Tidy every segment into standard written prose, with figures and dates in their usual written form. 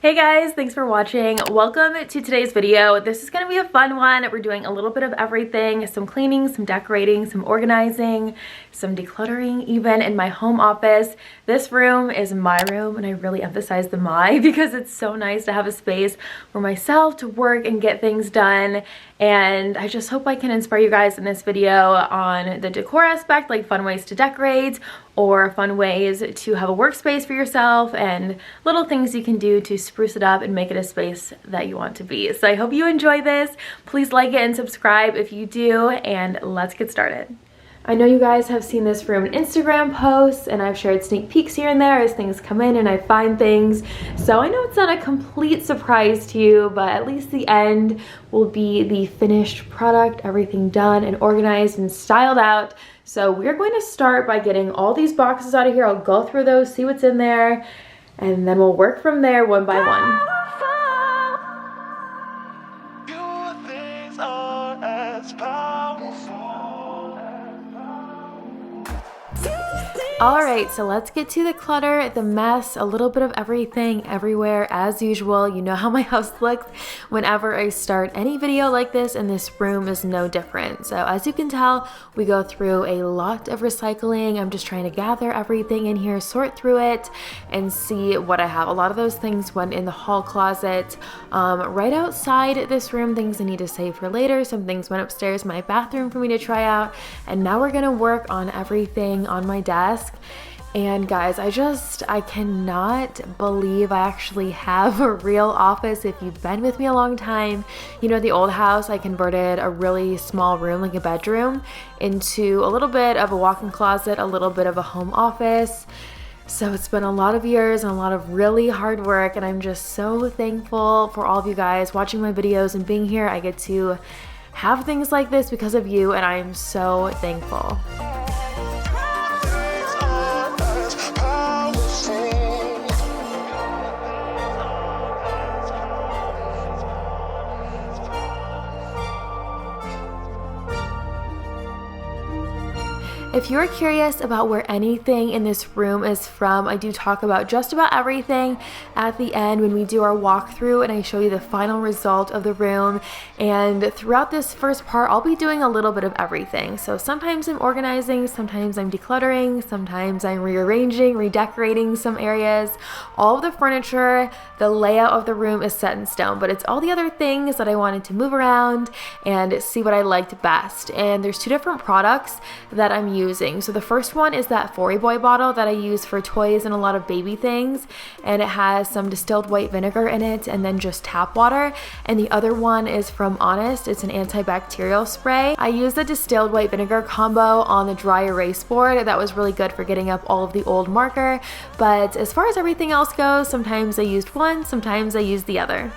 Hey guys, thanks for watching. Welcome to today's video. This is gonna be a fun one. We're doing a little bit of everything, some cleaning, some decorating, some organizing, some decluttering even in my home office. This room is my room, and I really emphasize the my because it's so nice to have a space for myself to work and get things done. And I just hope I can inspire you guys in this video on the decor aspect, like fun ways to decorate or fun ways to have a workspace for yourself and little things you can do to spruce it up and make it a space that you want to be. So I hope you enjoy this. Please like it and subscribe if you do, and let's get started. I know you guys have seen this from Instagram posts, and I've shared sneak peeks here and there as things come in and I find things. So I know it's not a complete surprise to you, but at least the end will be the finished product, everything done and organized and styled out. So we're going to start by getting all these boxes out of here. I'll go through those, see what's in there, and then we'll work from there one by one. Alright, so let's get to the clutter, the mess, a little bit of everything, everywhere, as usual. You know how my house looks whenever I start any video like this, and this room is no different. So as you can tell, we go through a lot of recycling. I'm just trying to gather everything in here, sort through it, and see what I have. A lot of those things went in the hall closet. Right outside this room, things I need to save for later. Some things went upstairs, my bathroom, for me to try out. And now we're gonna work on everything on my desk. And guys, I cannot believe I actually have a real office. If you've been with me a long time, you know, the old house, I converted a really small room, like a bedroom, into a little bit of a walk-in closet, a little bit of a home office. So it's been a lot of years and a lot of really hard work, and I'm just so thankful for all of you guys watching my videos and being here. I get to have things like this because of you, and I am so thankful. If you're curious about where anything in this room is from, I do talk about just about everything at the end when we do our walkthrough and I show you the final result of the room. And throughout this first part, I'll be doing a little bit of everything. So sometimes I'm organizing, sometimes I'm decluttering, sometimes I'm rearranging, redecorating some areas. All of the furniture, the layout of the room is set in stone, but it's all the other things that I wanted to move around and see what I liked best. And there's two different products that I'm using. So the first one is that 4-Boy bottle that I use for toys and a lot of baby things, and it has some distilled white vinegar in it and then just tap water. And the other one is from Honest. It's an antibacterial spray. I used the distilled white vinegar combo on the dry erase board. That was really good for getting up all of the old marker. But as far as everything else goes, sometimes I used one, sometimes I used the other.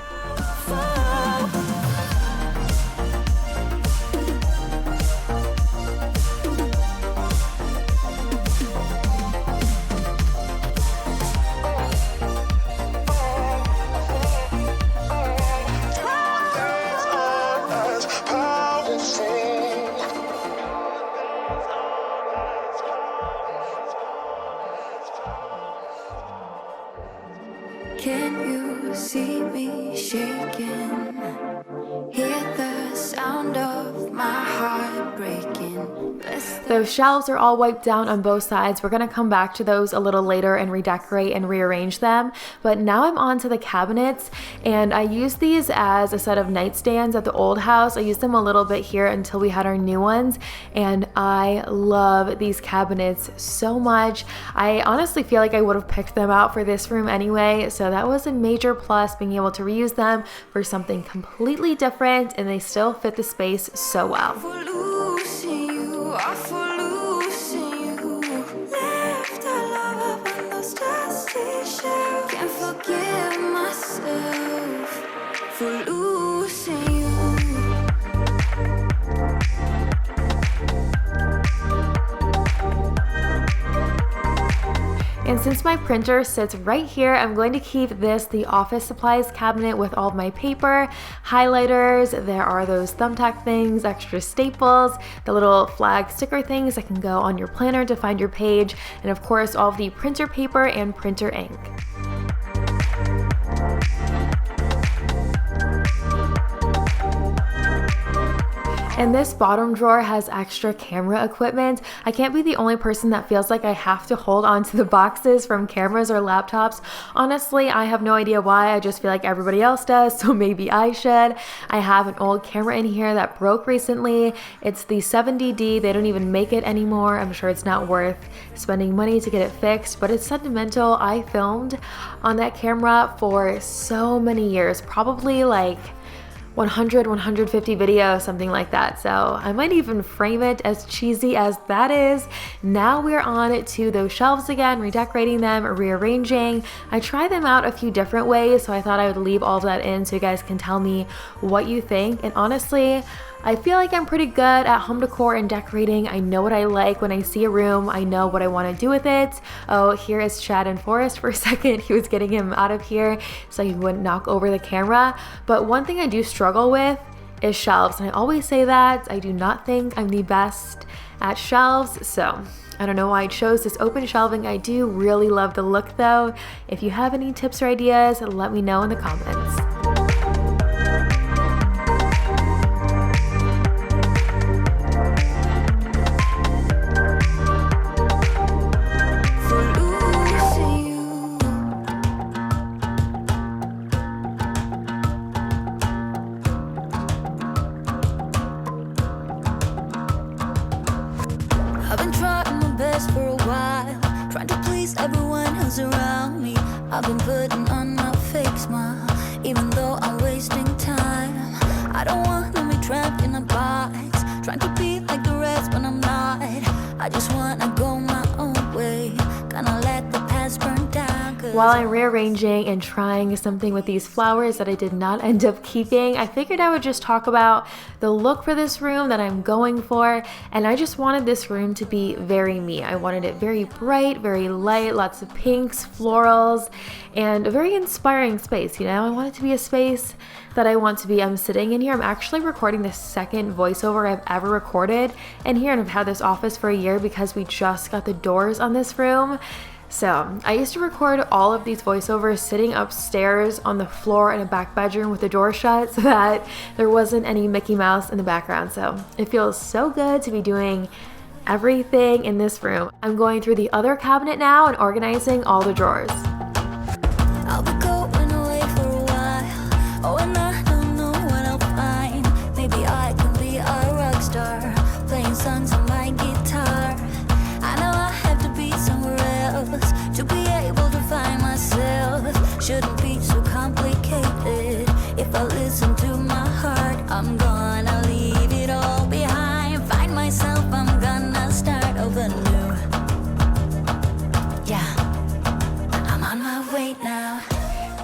Can you see me shaking? Hear the sound of my heart breaking. Those shelves are all wiped down on both sides. We're gonna come back to those a little later and redecorate and rearrange them. But now I'm on to the cabinets, and I used these as a set of nightstands at the old house. I used them a little bit here until we had our new ones, and I love these cabinets so much. I honestly feel like I would have picked them out for this room anyway, so that was a major plus, being able to reuse them for something completely different, and they still fit the space so well. Can't forgive myself for losing you. And since my printer sits right here, I'm going to keep this the office supplies cabinet with all of my paper, highlighters. There are those thumbtack things, extra staples, the little flag sticker things that can go on your planner to find your page, and of course all of the printer paper and printer ink. And this bottom drawer has extra camera equipment. I can't be the only person that feels like I have to hold on to the boxes from cameras or laptops. Honestly, I have no idea why. I just feel like everybody else does, so maybe I should. I have an old camera in here that broke recently. It's the 70D. They don't even make it anymore. I'm sure it's not worth spending money to get it fixed, but it's sentimental. I filmed on that camera for so many years, probably like 100, 150 videos, something like that. So I might even frame it, as cheesy as that is. Now we're on to those shelves again, redecorating them, rearranging. I tried them out a few different ways, so I thought I would leave all of that in so you guys can tell me what you think. And honestly, I feel like I'm pretty good at home decor and decorating. I know what I like when I see a room. I know what I want to do with it. Oh, here is Chad and Forrest for a second. He was getting him out of here so he wouldn't knock over the camera. But one thing I do struggle with is shelves. And I always say that. I do not think I'm the best at shelves. So I don't know why I chose this open shelving. I do really love the look though. If you have any tips or ideas, let me know in the comments. I've been trying my best for a while, trying to please everyone who's around me. I've been putting on a fake smile, even though I'm wasting time. I don't want to be trapped in a box, trying to be like the rest when I'm not. I just want to go my own way, gonna let the past burn down. While I'm rearranging and trying something with these flowers that I did not end up keeping, I figured I would just talk about the look for this room that I'm going for. And I just wanted this room to be very me. I wanted it very bright, very light, lots of pinks, florals, and a very inspiring space, you know? I want it to be a space that I want to be. I'm sitting in here. I'm actually recording the second voiceover I've ever recorded in here, and I've had this office for a year because we just got the doors on this room. So I used to record all of these voiceovers sitting upstairs on the floor in a back bedroom with the door shut so that there wasn't any Mickey Mouse in the background. So it feels so good to be doing everything in this room. I'm going through the other cabinet now and organizing all the drawers. I'll be going away for a while. Oh, and I don't know what I'll find. Maybe I can be a rock star, playing songs on my guitar. I know I have to be somewhere else to be able to find myself. Shouldn't be so complicated. If I listen to my heart, I'm gonna leave it all behind. Find myself, I'm gonna start over new. Yeah, I'm on my way now.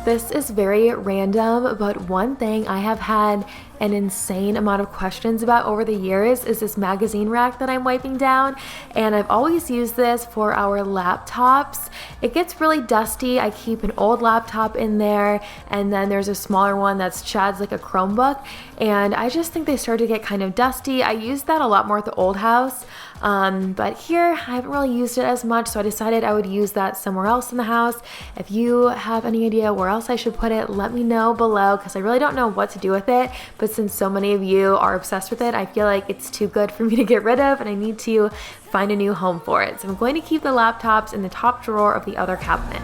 This is very random, but one thing I have had an insane amount of questions about over the years is this magazine rack that I'm wiping down, and I've always used this for our laptops. It gets really dusty. I keep an old laptop in there, and then there's a smaller one that's Chad's, like a Chromebook, and I just think they started to get kind of dusty. I used that a lot more at the old house, but here I haven't really used it as much, so I decided I would use that somewhere else in the house. If you have any idea where else I should put it, let me know below, because I really don't know what to do with it. But since so many of you are obsessed with it, I feel like it's too good for me to get rid of, and I need to find a new home for it. So I'm going to keep the laptops in the top drawer of the other cabinet.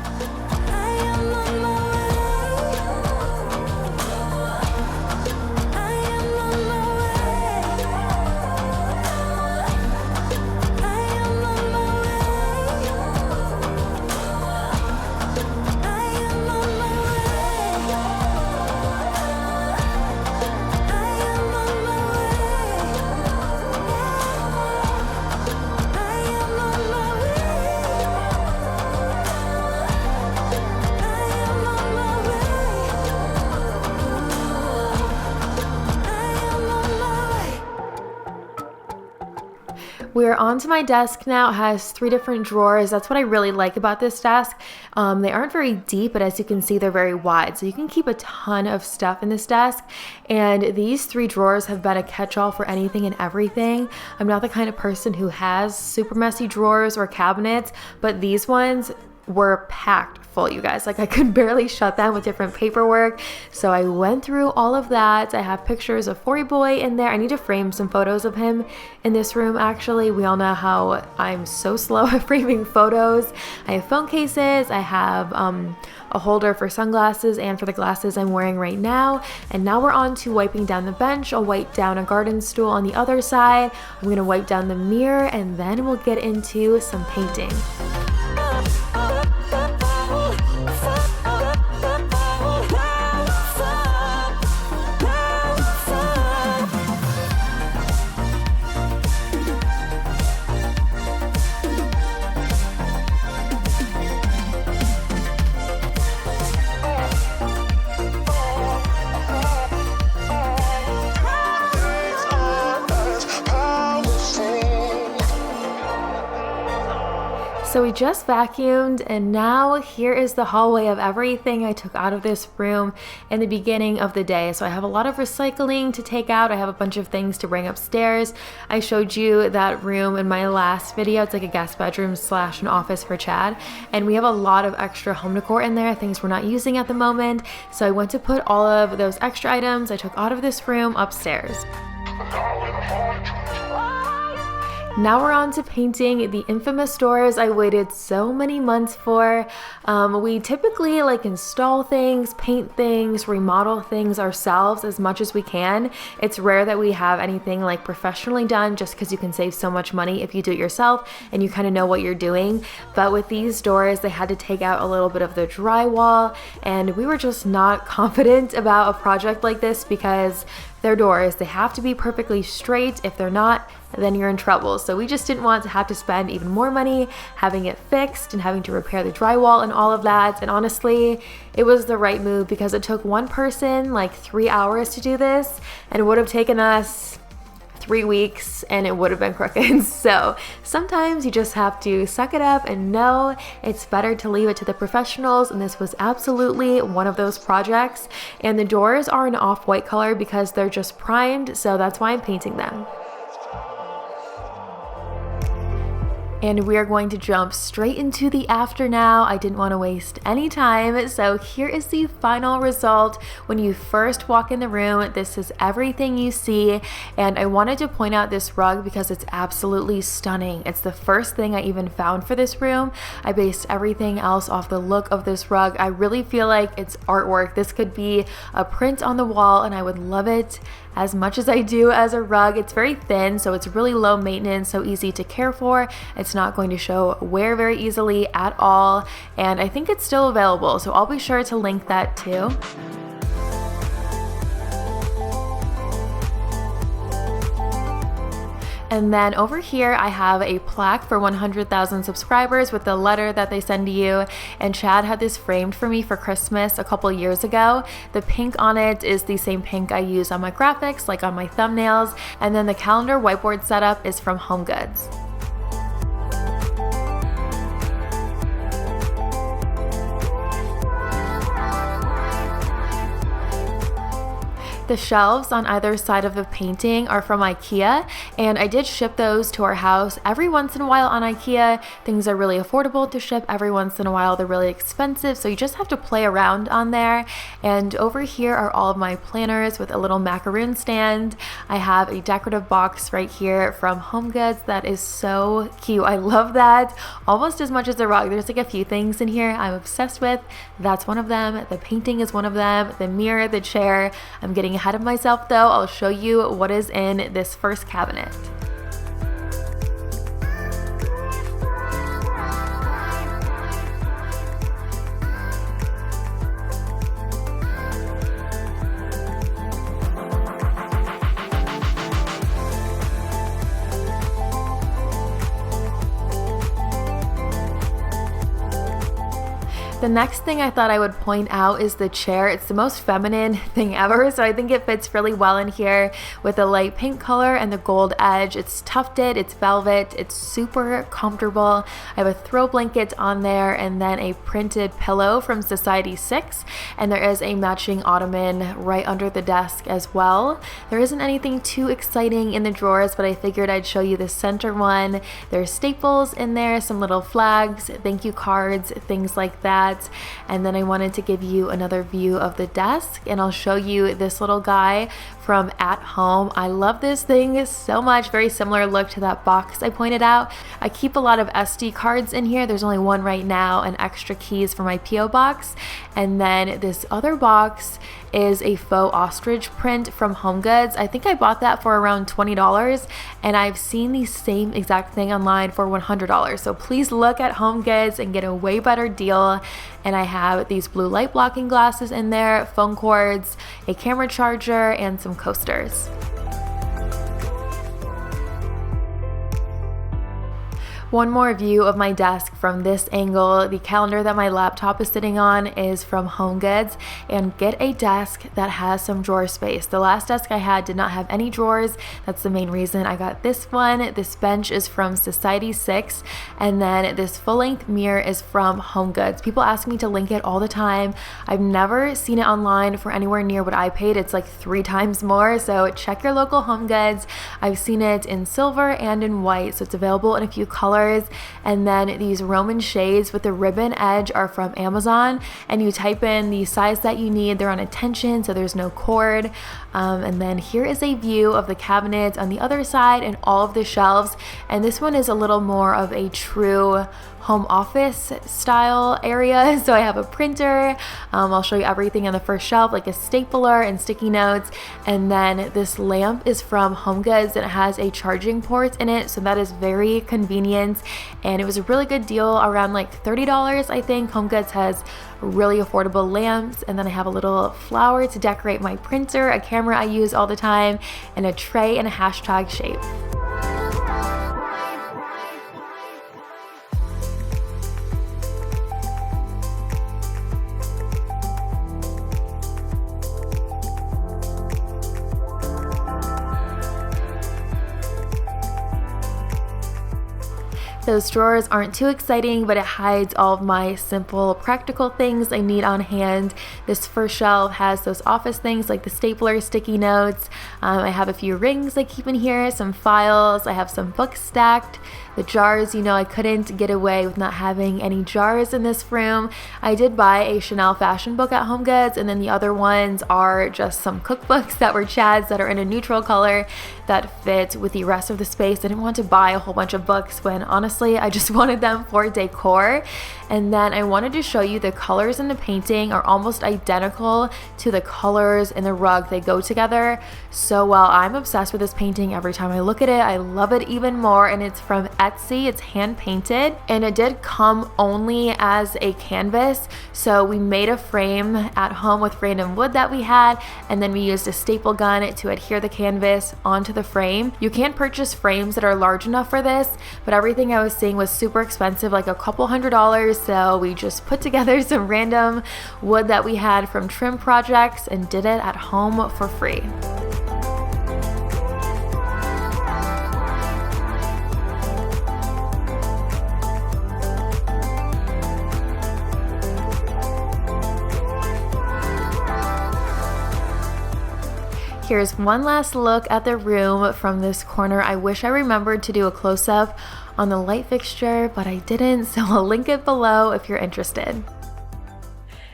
We're onto my desk now. It has 3 different drawers. That's what I really like about this desk. They aren't very deep, but as you can see, they're very wide. So you can keep a ton of stuff in this desk. And these 3 drawers have been a catch-all for anything and everything. I'm not the kind of person who has super messy drawers or cabinets, but these ones were packed full, you guys. Like I could barely shut them with different paperwork. So I went through all of that. I have pictures of Fory Boy in there. I need to frame some photos of him in this room actually. We all know how I'm so slow at framing photos. I have phone cases. I have a holder for sunglasses and for the glasses I'm wearing right now. And now we're on to wiping down the bench. I'll wipe down a garden stool on the other side. I'm gonna wipe down the mirror and then we'll get into some painting. So we just vacuumed and now here is the hallway of everything I took out of this room in the beginning of the day. So I have a lot of recycling to take out. I have a bunch of things to bring upstairs. I showed you that room in my last video. It's like a guest bedroom slash an office for Chad. And we have a lot of extra home decor in there, things we're not using at the moment. So I went to put all of those extra items I took out of this room upstairs. Now we're on to painting the infamous doors I waited so many months for. We typically like install things, paint things, remodel things ourselves as much as we can. It's rare that we have anything like professionally done just because you can save so much money if you do it yourself and you kind of know what you're doing. But with these doors, they had to take out a little bit of the drywall and we were just not confident about a project like this because they're doors, they have to be perfectly straight. If they're not, then you're in trouble. So we just didn't want to have to spend even more money having it fixed and having to repair the drywall and all of that. And honestly, it was the right move because it took one person like 3 hours to do this and it would have taken us 3 weeks and it would have been crooked. So sometimes you just have to suck it up and know it's better to leave it to the professionals, and this was absolutely one of those projects. And the doors are an off-white color because they're just primed, so that's why I'm painting them. And we are going to jump straight into the after now. I didn't want to waste any time. So here is the final result. When you first walk in the room, this is everything you see. And I wanted to point out this rug because it's absolutely stunning. It's the first thing I even found for this room. I based everything else off the look of this rug. I really feel like it's artwork. This could be a print on the wall and I would love it as much as I do as a rug. It's very thin, so it's really low maintenance, so easy to care for. It's not going to show wear very easily at all, and I think it's still available, so I'll be sure to link that too. And then over here, I have a plaque for 100,000 subscribers with the letter that they send to you. And Chad had this framed for me for Christmas a couple years ago. The pink on it is the same pink I use on my graphics, like on my thumbnails. And then the calendar whiteboard setup is from HomeGoods. The shelves on either side of the painting are from Ikea, and I did ship those to our house. Every once in a while on Ikea, things are really affordable to ship. Every once in a while, they're really expensive, so you just have to play around on there. And over here are all of my planners with a little macaroon stand. I have a decorative box right here from HomeGoods that is so cute. I love that almost as much as the rug. There's like a few things in here I'm obsessed with. That's one of them. The painting is one of them. The mirror, the chair. I'm getting ahead of myself though. I'll show you what is in this first cabinet. The next thing I thought I would point out is the chair. It's the most feminine thing ever, so I think it fits really well in here with the light pink color and the gold edge. It's tufted, it's velvet, it's super comfortable. I have a throw blanket on there and then a printed pillow from Society 6, and there is a matching ottoman right under the desk as well. There isn't anything too exciting in the drawers, but I figured I'd show you the center one. There's staples in there, some little flags, thank you cards, things like that. And then I wanted to give you another view of the desk, and I'll show you this little guy from At Home. I love this thing so much. Very similar look to that box I pointed out. I keep a lot of SD cards in here. There's only one right now, and extra keys for my PO box. And then this other box is a faux ostrich print from HomeGoods. I think I bought that for around $20, and I've seen the same exact thing online for $100. So please look at HomeGoods and get a way better deal. And I have these blue light blocking glasses in there, phone cords, a camera charger, and some coasters. One more view of my desk from this angle. The calendar that my laptop is sitting on is from HomeGoods, and get a desk that has some drawer space. The last desk I had did not have any drawers. That's the main reason I got this one. This bench is from Society 6, and then this full-length mirror is from HomeGoods. People ask me to link it all the time. I've never seen it online for anywhere near what I paid. It's like 3 times more, so check your local HomeGoods. I've seen it in silver and in white, so it's available in a few colors. And then these Roman shades with the ribbon edge are from Amazon, and you type in the size that you need. They're on a tension, so there's no cord. And then here is a view of the cabinets on the other side and all of the shelves, and this one is a little more of a true home office style area. So I have a printer, I'll show you everything on the first shelf, like a stapler and sticky notes, and then this lamp is from HomeGoods and it has a charging port in it, so that is very convenient, and it was a really good deal, around like $30 I think. HomeGoods has really affordable lamps. And then I have a little flower to decorate my printer, a camera I use all the time, and a tray in a hashtag shape. Those drawers aren't too exciting, but it hides all of my simple practical things I need on hand. This first shelf has those office things like the stapler, sticky notes. I have a few rings I keep in here, some files. I have some books stacked. The jars, you know, I couldn't get away with not having any jars in this room. I did buy a Chanel fashion book at HomeGoods, and then the other ones are just some cookbooks that were Chad's that are in a neutral color that fit with the rest of the space. I didn't want to buy a whole bunch of books when honestly I just wanted them for decor. And then I wanted to show you the colors in the painting are almost identical to the colors in the rug. They go together so well. I'm obsessed with this painting. Every time I look at it, I love it even more, and it's from Etsy. It's hand painted, and it did come only as a canvas, so we made a frame at home with random wood that we had, and then we used a staple gun to adhere the canvas onto the frame. You can purchase frames that are large enough for this, but everything I was seeing was super expensive, like a couple $100, so we just put together some random wood that we had from trim projects and did it at home for free. Here's one last look at the room from this corner. I wish I remembered to do a close-up on the light fixture, but I didn't, so I'll link it below if you're interested.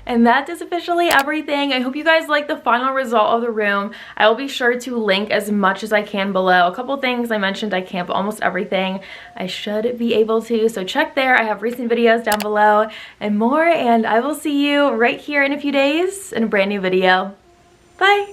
And that is officially everything. I hope you guys like the final result of the room. I will be sure to link as much as I can below. A couple things I mentioned I can't, but almost everything I should be able to. So check there. I have recent videos down below and more, and I will see you right here in a few days in a brand new video. Bye!